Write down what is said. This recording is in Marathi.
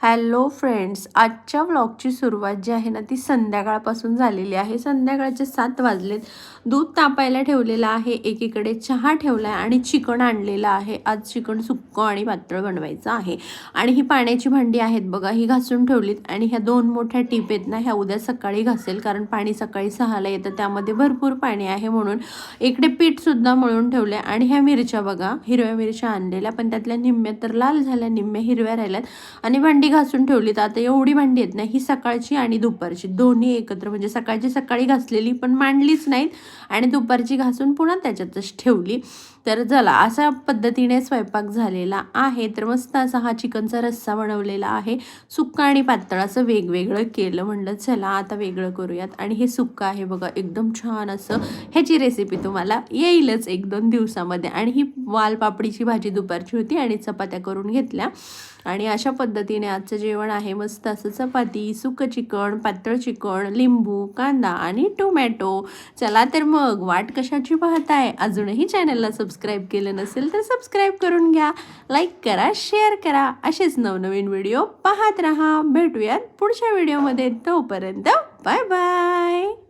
हॅलो फ्रेंड्स, आजच्या व्लॉगची सुरुवात जी आहे ना ती संध्याकाळपासून झालेली आहे. संध्याकाळचे 7 वाजलेत. दूध तापायला ठेवलेलं आहे, एकीकडे चहा ठेवला आहे आणि चिकन आणलेलं आहे. आज चिकन सुक्कं आणि पातळ बनवायचं आहे. आणि ही पाण्याची भांडी आहेत बघा, ही घासून ठेवलीत आणि ह्या 2 मोठ्या टीप आहेत ना, ह्या उद्या सकाळी घासेल, कारण पाणी सकाळी 6ला येतं, त्यामध्ये भरपूर पाणी आहे म्हणून. इकडे पीठसुद्धा मळून ठेवले आणि ह्या मिरच्या बघा, हिरव्या मिरच्या आणलेल्या, पण त्यातल्या निम्म्या तर लाल झाल्या, निम्म्या हिरव्या राहिल्यात आणि भांडी घासून ठेवली. तर आता एवढी भांडी आहेत ना, ही सकाळची आणि दुपारची दोन्ही एकत्र, म्हणजे सकाळची सकाळी घासलेली पण मांडलीच नाहीत आणि दुपारची घासून पुन्हा त्याच्यातच ठेवली. तर चला, अशा पद्धतीने स्वयंपाक झालेला आहे. तर मस्त असा हा चिकनचा रस्सा बनवलेला आहे, सुक्का आणि पातळ असं वेगवेगळं केलं. म्हणलं चला आता वेगळं करूयात. आणि हे सुक्का आहे बघा, एकदम छान असं. ह्याची रेसिपी तुम्हाला येईलच 1-2 दिवसामध्ये. आणि ही वालपापडीची भाजी दुपारची होती आणि चपात्या करून घेतल्या. आणि अशा पद्धतीने आजचं जेवण आहे, मस्त असं चपाती, सुकं चिकन, पातळ चिकन, लिंबू, कांदा आणि टोमॅटो. चला तर मग वाट कशाची पाहताय? अजूनही चॅनलला सबस्क्राईब केलं नसेल तर सबस्क्राईब करून घ्या, लाईक करा, शेअर करा. असेच नवनवीन व्हिडिओ पाहत राहा. भेटूयात पुढच्या व्हिडिओमध्ये. तोपर्यंत बाय बाय.